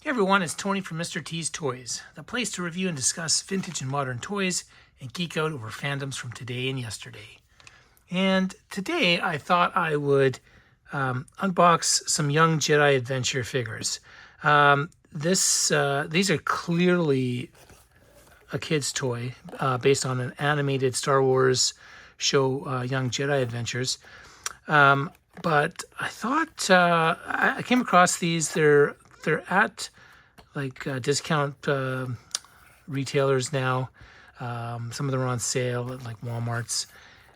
Hey everyone, it's Tony from Mr. T's Toys, the place to review and discuss vintage and modern toys and geek out over fandoms from today and yesterday. And today I thought I would unbox some Young Jedi Adventure figures. These are clearly a kid's toy based on an animated Star Wars show, Young Jedi Adventures. But I thought I came across these. They're at like discount retailers now. Some of them are on sale at like Walmart's,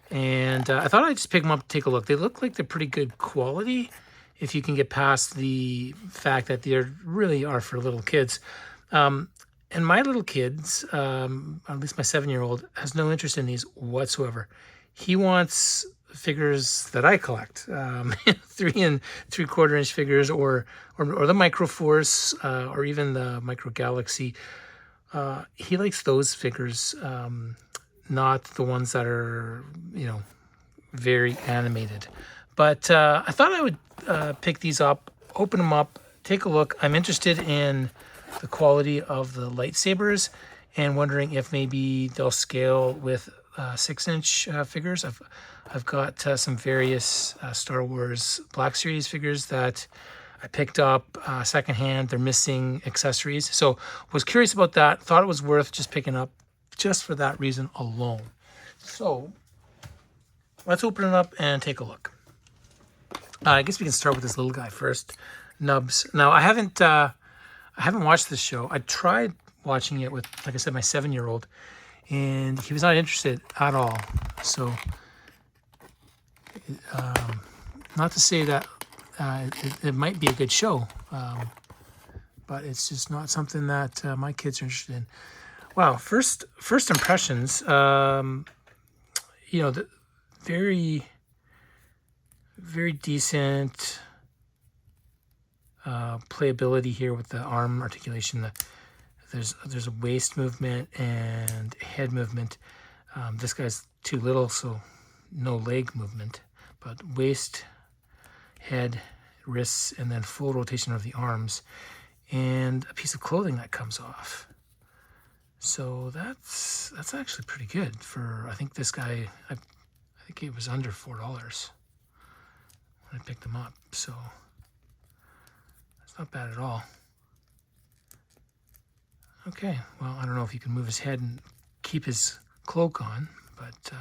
and I thought I'd just pick them up, take a look. They look like they're pretty good quality if you can get past the fact that they really are for little kids. And my little kids, at least my 7-year-old, has no interest in these whatsoever. He wants figures that I collect, 3 3/4 inch figures, or the Micro Force, or even the Micro Galaxy. He likes those figures, not the ones that are, very animated. But I thought I would pick these up, open them up, take a look. I'm interested in the quality of the lightsabers and wondering if maybe they'll scale with 6-inch figures. I've got some various Star Wars Black Series figures that I picked up secondhand. They're missing accessories, so was curious about that. Thought it was worth just picking up just for that reason alone. So let's open it up and take a look. I guess we can start with this little guy first, Nubs. Now I haven't watched this show. I tried watching it with, like I said, my 7-year-old, and he was not interested at all. So, not to say that it might be a good show, but it's just not something that my kids are interested in. Wow, first impressions. The very, very decent playability here with the arm articulation. There's a waist movement and head movement. This guy's too little, so no leg movement, but waist, head, wrists, and then full rotation of the arms, and a piece of clothing that comes off. So that's actually pretty good for, I think this guy, I think it was under $4 when I picked him up, so it's not bad at all. Okay, well, I don't know if he can move his head and keep his cloak on, but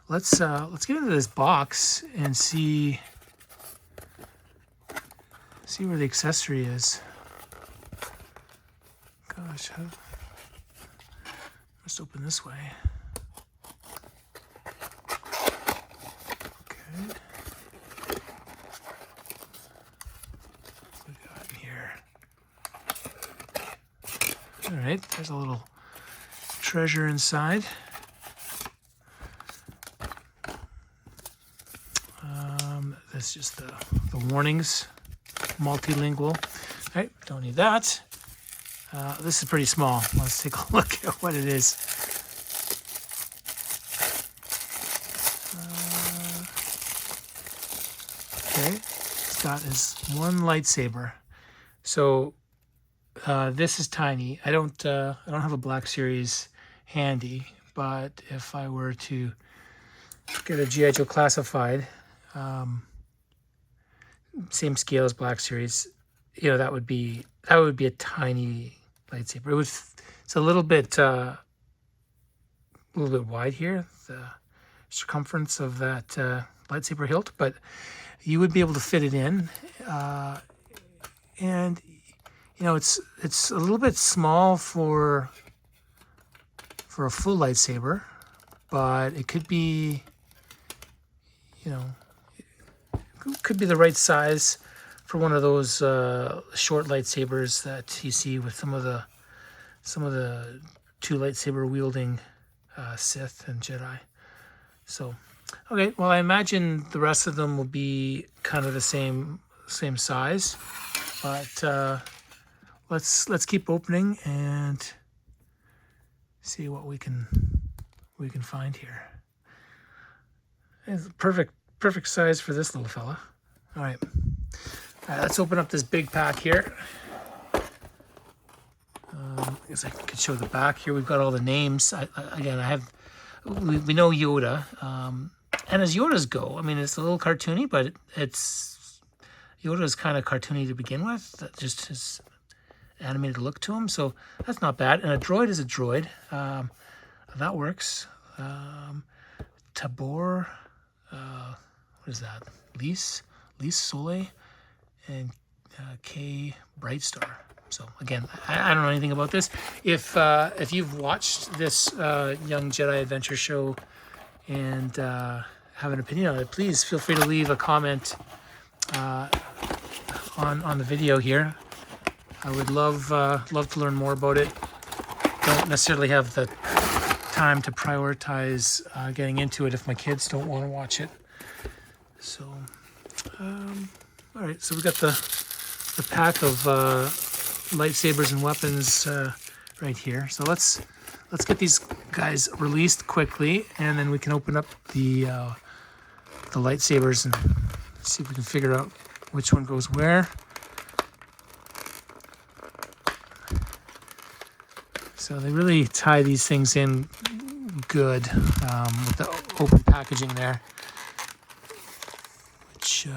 let's get into this box and see where the accessory is. Gosh, let's open this way. Okay. What we got in here? All right, there's a little treasure inside. That's just the warnings, multilingual. All right, don't need that. This is pretty small. Let's take a look at what it is. Okay, it's got his one lightsaber. So this is tiny. I don't have a Black Series handy, but if I were to get a G.I. Joe Classified, same scale as Black Series, that would be a tiny lightsaber. It's a little bit wide here, the circumference of that lightsaber hilt, but you would be able to fit it in, and it's a little bit small for a full lightsaber, but it could be, could be the right size for one of those short lightsabers that you see with some of the 2 lightsaber wielding Sith and Jedi. So, okay, well, I imagine the rest of them will be kind of the same size, but let's keep opening and see what we can find here. It's perfect size for this little fella. All right, let's open up this big pack here. I guess I could show the back here. We've got all the names. We know Yoda. And as Yodas go, I mean, it's a little cartoony, but Yoda is kind of cartoony to begin with. That just his animated look to him, so that's not bad. And a droid is a droid. That works. Tabor, what is that? Lise Soleil, and K Brightstar. So again, I don't know anything about this. If you've watched this Young Jedi Adventure show and have an opinion on it, please feel free to leave a comment on the video here. I would love to learn more about it. Don't necessarily have the time to prioritize getting into it if my kids don't want to watch it. So, all right. So we got the pack of lightsabers and weapons right here. So let's get these guys released quickly, and then we can open up the lightsabers and see if we can figure out which one goes where. So they really tie these things in good with the open packaging there, which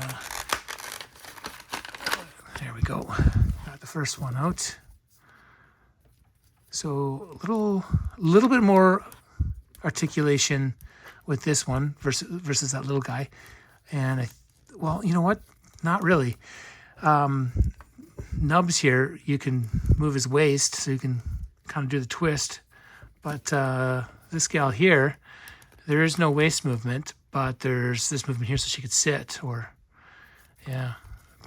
there we go. Got the first one out. So a little bit more articulation with this one versus that little guy. And well, you know what? Not really. Nubs here, you can move his waist so you can kind of do the twist, but this gal here, there is no waist movement, but there's this movement here so she could sit or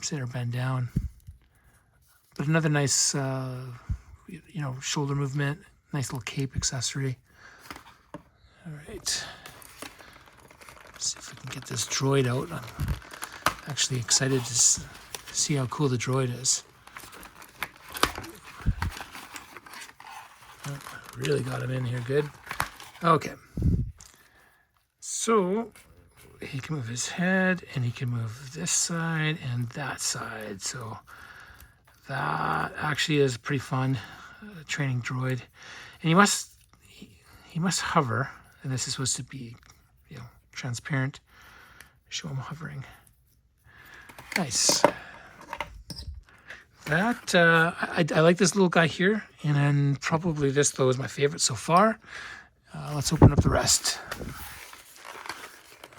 sit or bend down. But another nice shoulder movement, nice little cape accessory. All right, let's see if we can get this droid out. I'm actually excited to see how cool the droid is. Really got him in here good. Okay. So he can move his head and he can move this side and that side. So that actually is pretty fun training droid. And he must hover, and this is supposed to be, transparent. Show him hovering. Nice. That I like this little guy here, and then probably this though is my favorite so far. Let's open up the rest.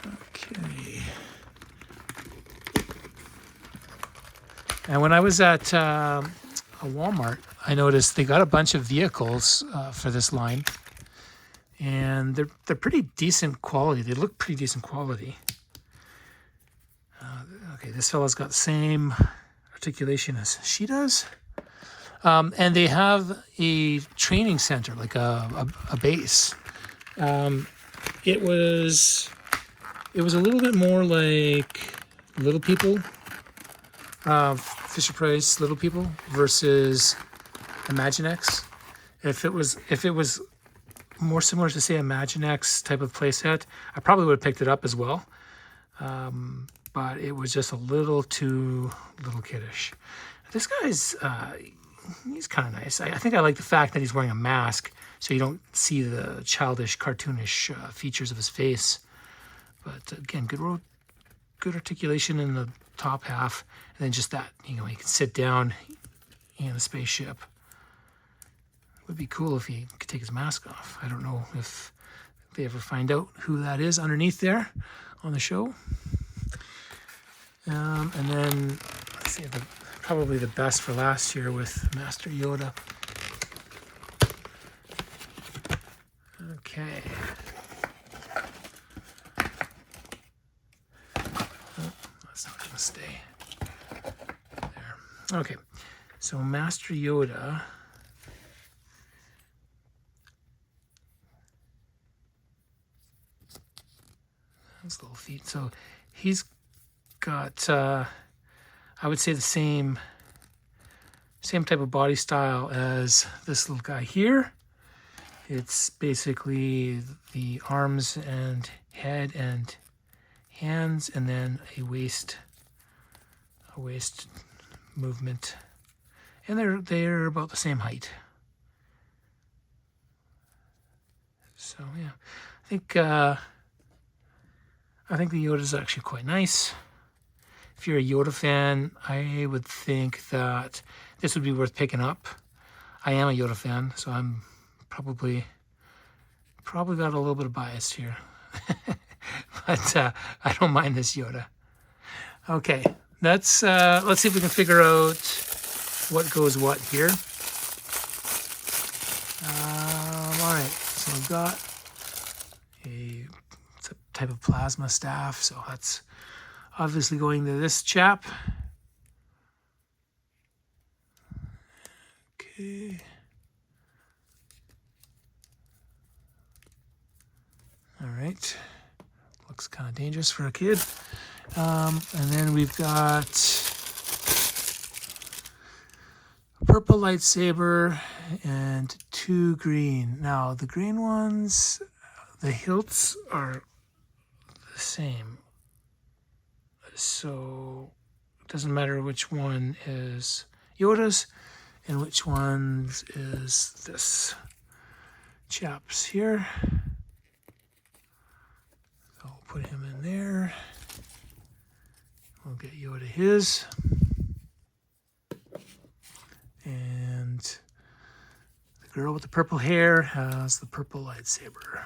Okay. And when I was at a Walmart, I noticed they got a bunch of vehicles for this line, and they're pretty decent quality. They look pretty decent quality. Okay, this fella's got the same articulation as she does, and they have a training center, like a base. It was a little bit more like Little People, Fisher Price Little People versus Imaginext. If it was more similar to, say, Imaginext type of playset, I probably would have picked it up as well. But it was just a little too little kiddish. This guy's, he's kind of nice. I think I like the fact that he's wearing a mask, so you don't see the childish, cartoonish features of his face. But again, good articulation in the top half, and then just that, he can sit down in the spaceship. It would be cool if he could take his mask off. I don't know if they ever find out who that is underneath there on the show. And then, let's see, probably the best for last here with Master Yoda. Okay. Oh, that's not going to stay there. Okay, so Master Yoda. His little feet. So he's got, I would say, the same type of body style as this little guy here. It's basically the arms and head and hands, and then a waist movement, and they're about the same height. So yeah, I think the Yoda is actually quite nice. If you're a Yoda fan, I would think that this would be worth picking up. I am a Yoda fan, so I'm probably got a little bit of bias here. But I don't mind this Yoda. Okay, let's see if we can figure out what goes what here. All right, so I've got it's a type of plasma staff, so that's obviously going to this chap. Okay. All right. Looks kind of dangerous for a kid. And then we've got a purple lightsaber and 2 green. Now, the green ones, the hilts are the same. So it doesn't matter which one is Yoda's and which one is this chap's here. So we'll put him in there. We'll get Yoda his. And the girl with the purple hair has the purple lightsaber.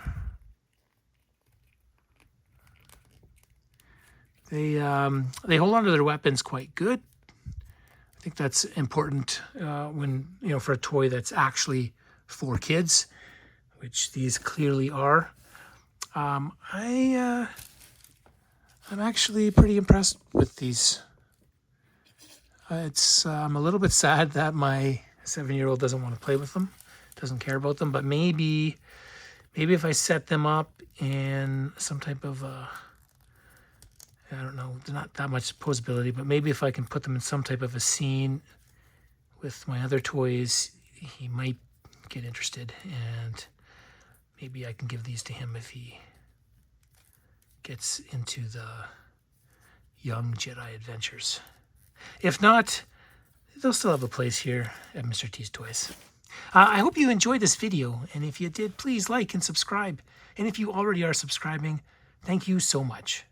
They hold on to their weapons quite good. I think that's important when, for a toy that's actually for kids, which these clearly are. I'm actually pretty impressed with these. I'm a little bit sad that my 7-year-old doesn't want to play with them, doesn't care about them, but maybe if I set them up in some type of I don't know, not that much posability, but maybe if I can put them in some type of a scene with my other toys, he might get interested, and maybe I can give these to him if he gets into the Young Jedi Adventures. If not, they'll still have a place here at Mr. T's Toys. I hope you enjoyed this video, and if you did, please like and subscribe. And if you already are subscribing, thank you so much.